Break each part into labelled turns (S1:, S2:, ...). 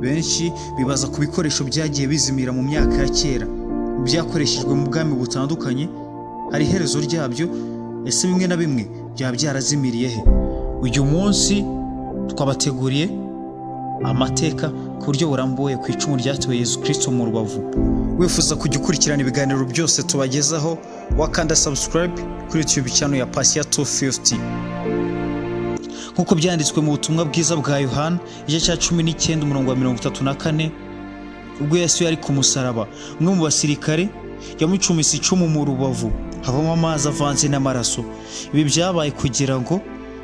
S1: benshi bibaza ku bikoresho byagiye bizimira mu myaka ya kera byakoreshejwe mu bwami butandukanye. Hari iherezo ryabyo? Ese bimwe na bimwe byaba byarazimiriye he? Uyu munsi twabateguriye amateka ku buryo burambuye ku icumu ryatewe Yesu Kristo mu Rubavu. Wifuza kujya ukurikirana ibiganiro byose tubagezaho, wakanda subscribe kuri YouTube channel ya Passion 250. Nkuko byanditswe mu butumwa bwiza bwa Yohana igice cya 19 umurongo wa 34, ubwo Yesu yari ku musaraba, umwe mu basirikare yamucumise icumu mu rubavu, havamo amazi avanze n'amaraso. Ibi byabaye kugira ngo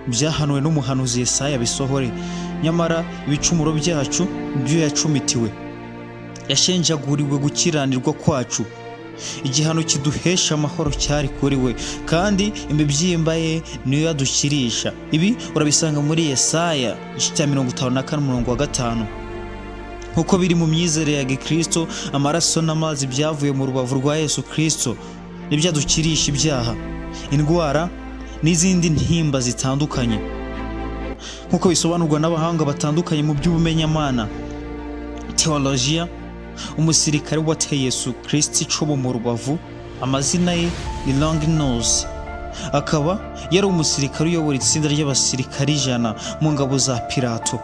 S1: byahanuwe n'umuhanuzi Yesaya bisohore. Nyamara ibicumuro byacu byo yacumitiwe, yashenjaguriwe gukiranirwa kwacu. Igihano kiduhesha amahoro cyari kuri we, kandi imibyimba ye niyo yadukirisha. Ibi urabisanga muri Yesaya igice cya 54 umurongo wa 5. Nkuko biri mu myizere ya Gikristo, amaraso n'amazi byavuye mu rubavu rwa Yesu Kristo nibyo adukirisha ibyaha, indwara n'izindi ntimba zitandukanye. Nkuko bisobanurwa n'abahanga batandukanye mu by'ubumenyamana teologiya, umusirikare wateye Yesu Kristo icumu mu rubavu, amazina ye ni Longinus. Akaba yari umusirikare uyobora itsinda ry'abasirikari 100 mu ngabo za Pilato.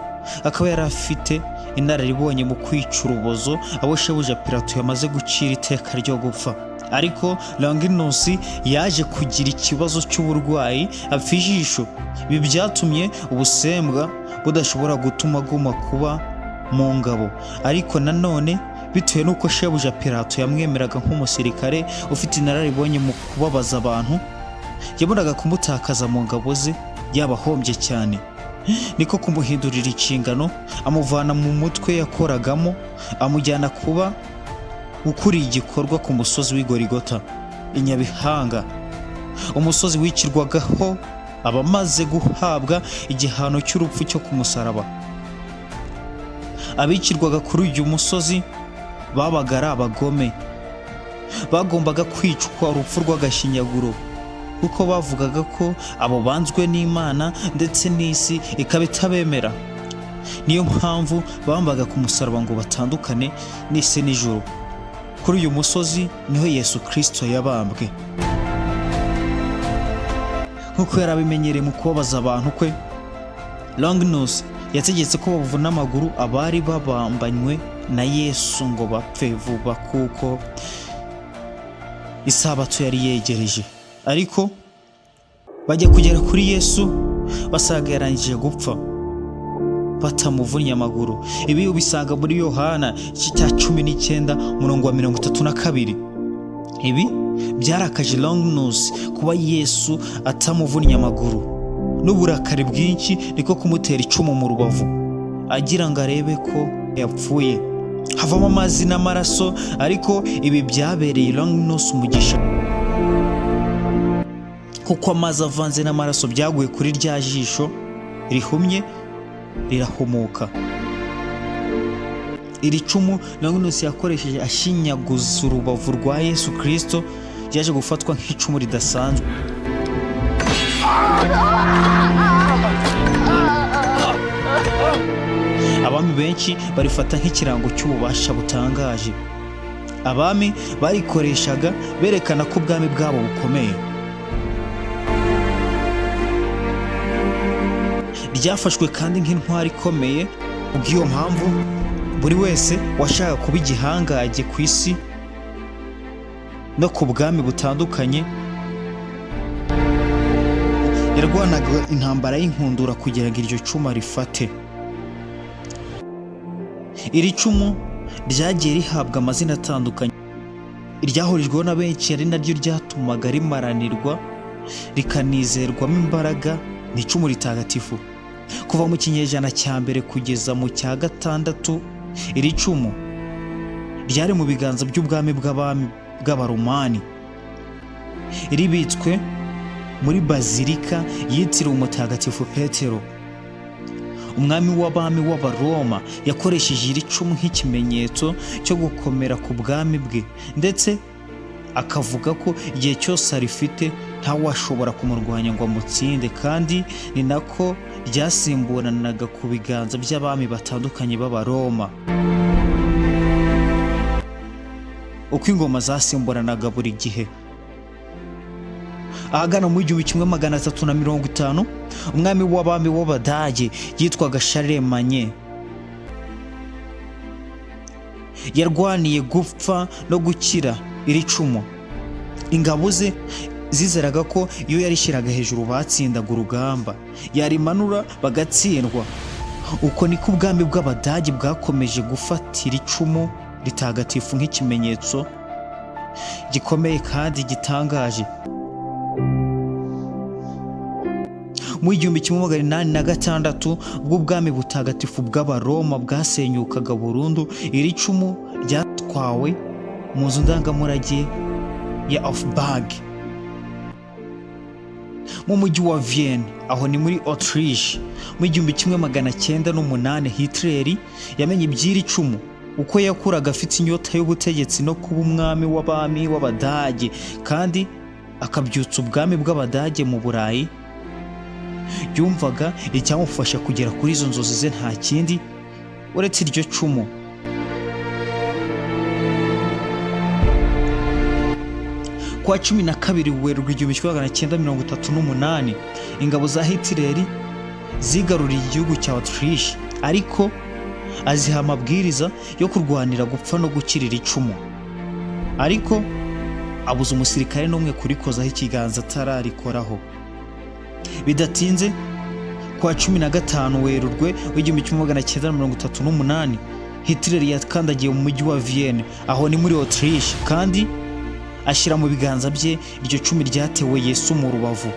S1: Akaba yari afite inararibonye mu kwica urubozo abo shebuja Pilato yamaze gucira iteka ryo gupfa. Ariko Longinus yaje kugira ikibazo cy'uburwayi, apfa ijisho. Ibi byatumye ubusembwa budashobora gutuma aguma kuba mu ngabo. Ariko nanone bitewe n'uko shebuja Pilato yamwemeraga nk'umusirikare ufite inararibonye mu kubabaza abantu, yabonaga kumutakaza mu ngabo ze yabahombye cyane. Niko kumuhindurira inshingano, amuvana mu mutwe yakoragamo, amujyana kuba ukuriye igikorwa ku musozi w'Igorigota i Nyabihanga, umusozi wicirwagaho abamaze guhabwa igihano cy'urupfu cyo ku musaraba. Abicirwaga kuri uyu musozi babaga ari abagome, bagombaga kwicwa urupfu rw'agashinyaguro, kuko bavugaga ko abo banzwe n'Imana ndetse n'isi ikaba itabemera. Niyo mpamvu bambaga ku musaraba ngo batandukane n'isi n'ijuru. Kuri uyu musozi niho Yesu Kristo yabambwe. Nkuko yarabimenyereye mu kubabaza abantu kwe, Longinus yategetse ko bavuna amaguru abari babambanywe na Yesu ngo bapfe vuba, kuko isabato yari yegereje. Ariko bajya kugera kuri Yesu basaga yarangije gupfa, batamuvunnye amaguru. Ibi ubisanga muri Yohana igice cya 19 umurongo wa 32. Ibi byarakaje Longinus kuba Yesu atamuvunnye amaguru. N'uburakari bwinshi niko kumutera icumu mu rubavu, agira ngo arebe ko yapfuye, havamo amazi n'amaraso. Ariko ibi byabereye Longinus umugisha, kuko amazi avanze n'amaraso byaguye kuri rya jisho rihumye rirahumuka. Iri cumu Longinus yakoresheje ashinyaguza urubavu rwa Yesu Kristo ryaje gufatwa nk'icumu ridasanzwe. Abami benshi barifata nk'ikirango cy'ububasha butangaje. Abami barikoreshaga berekana ko ubwami bwabo bukomeye. Ryafashwe kandi nk'intwari ikomeye. Ubw'iyo mpamvu buri wese washaka kuba igihangaje ku isi no ku bwami butandukanye yarwanaga intambara y'inkundura kugira ngo iryo cumu rifate. Iri cumu ryagiye rihabwa amazina atandukanye. Iryahurijweho na benshi ari naryo ryatumaga rimaranirwa rikanizerwamo imbaraga ni icumu ritagatifu. Kuva mu kinyejana cya mbere kugeza mu cya 6, iri cumu ryari mu biganza by'ubwami bw'Abaromani, ribitswe muri bazilika yitiriwe umutagatifu Petero. Umwami w'abami w'Abaroma yakoresheje iri cumu nk'ikimenyetso cyo gukomera ku bwami bwe, ndetse akavuga ko igihe cyose arifite ntawashobora kumurwanya ngo amutsinde, kandi ni nako ryasimburanaga ku biganza by'abami batandukanye b'Abaroma. Uko ingoma zasimburanaga buri gihe. Ahagana mu 1350 umwami w'abami w'Abadage yitwaga Menya yarwaniye gupfa no gukira iri cumu. Ingabo ze zizeraga ko iyo yarishyiraga hejuru batsindaga urugamba, yarimanura bagatsindwa. Uko niko ubwami bw'Abadage bwakomeje gufatira icumu ritagatifu nk'ikimenyetso gikomeye kandi gitangaje. Mu 1806 ubwo ubwami butagatifu bw'Abaroma bwasenyukaga burundu, iri cumu ryatwawe mu nzu ndangamurage ya Offenburg mu mujyi wa Vienne, aho ni muri Autriche. Mu 1908 Hitler yamenye iby'iri cumu, uko yakuraga afite inyota y'ubutegetsi no kuba umwami w'abami w'Abadage, kandi akabyutsa ubwami bw'Abadage mu Burayi. Yumvaga icyamufasha kugera kuri izo nzozi ze nta kindi uretse iryo cumu. Kwa 12 Werurwe 1938 ingabo za Hitler zigaruriye igihugu cya Autriche, ariko aziha amabwiriza yo kurwanira gupfa no gukirira icumu, ariko abuza umusirikare n'umwe kurikozaho ikiganza atararikoraho. Bidatinze kwa 15 Werurwe 1938 Hitler yakandagiye mu mujyi wa Vienne, aho ni muri Autriche, kandi ashyira mu biganza bye iryo cumi ryatewe Yesu mu Rubavu.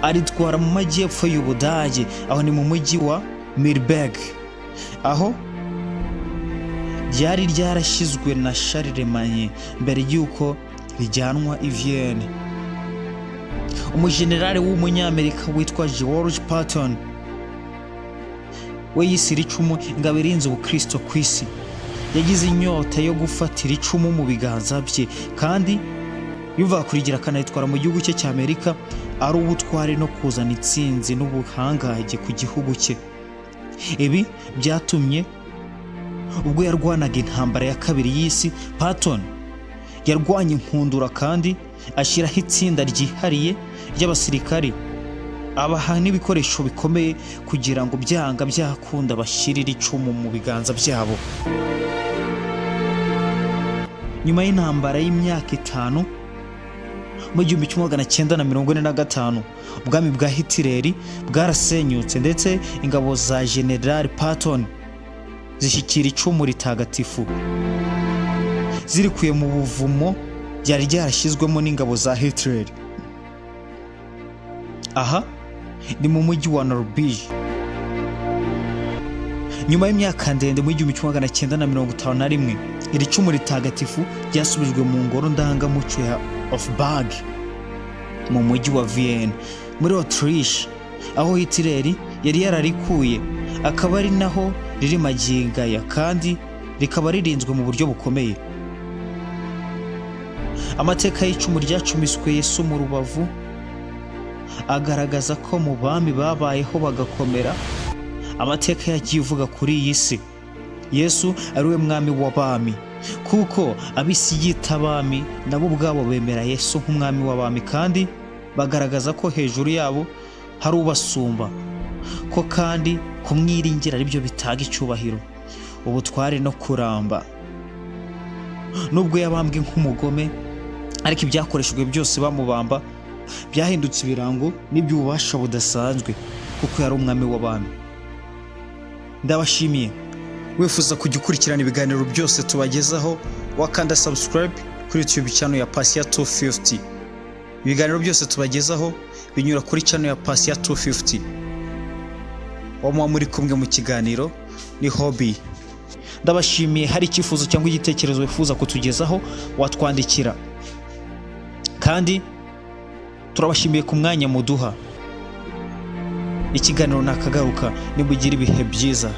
S1: Aritwara mu majyepfo y'Ubudage, aho ni mu mujyi wa Mirberg, aho ryari ryarashyizwe na Menya mbere y'uko rijyanwa i Vienne. Umujenerali w'umunyamerika witwa George Patton we yise iri cumu ingabo irinze ubukristo ku isi. Yagize inyota yo gufatira icumu mu biganza bye, kandi yuva kurigira akanayitwara mu gihugu cye cy'Amerika, ari ubutware no kuzana intsinzi n'ubuhangaje ku gihugu cye. Ibi byatumye ubwo yarwanaga intambara ya kabiri y'isi, Patton yarwanye inkundura kandi ashyiraho itsinda ryihariye ry'abasirikari, abaha n'ibikoresho bikomeye kugira ngo byanga byakunda bashyirire icumu mu biganza byabo. Nyuma y'intambara y'imyaka 5 mu 1945 ubwami bwa Hitler bwarasenyutse, ndetse ingabo za General Patton zishyikira icumu ritagatifu zirikuye mu buvumo byari ryarashyizwemo n'ingabo za Hitler. Aha ni mu mujyi wa Norvège. Nyuma y'imyaka ndende mu 1951 iri cumu ritagatifu ryasubijwe mu ngoro ndangamuco ya Offenburg mu mujyi wa Vienne muri Autriche, aho Hitler yari yararikuye, akaba ari naho riri magingaya, kandi rikaba ririnzwe mu buryo bukomeye. Amateka y'icumu ryacumiswe Yesu mu Rubavu agaragaza ko mu bami babayeho bagakomera, amateka yagiye uvuga kuri iyi si Yesu ari we mwami w'abami, kuko abisi yita abami nabo ubwabo bemera Yesu nk'umwami w'abami, kandi bagaragaza ko hejuru yabo hari ubasumba, ko kandi kumwiringira ari byo bitaga icyubahiro, ubutware no kuramba. Nubwo yabambwe nk'umugome, ariko ibyakoreshejwe byose bamubamba byahindutse ibirango n'iby'ububasha budasanzwe, kuko yari umwami w'abami. Ndabashimiye. Wifuza kujya ukurikirana ibiganiro byose tubagezaho, wakanda subscribe kuri YouTube channel ya Passia 250. Ibiganiro byose tubagezaho binyura kuri channel ya Passia 250. Wamwa muri kumwe mu kiganiro ni Hobby. Ndabashimiye. Hari icyifuzo cyangwa igitekerezo wifuza kutugezaho, watwandikira, kandi turabashimiye ku mwanya muduha. Ikiganiro nakagaruka, nimugire ibihe byiza.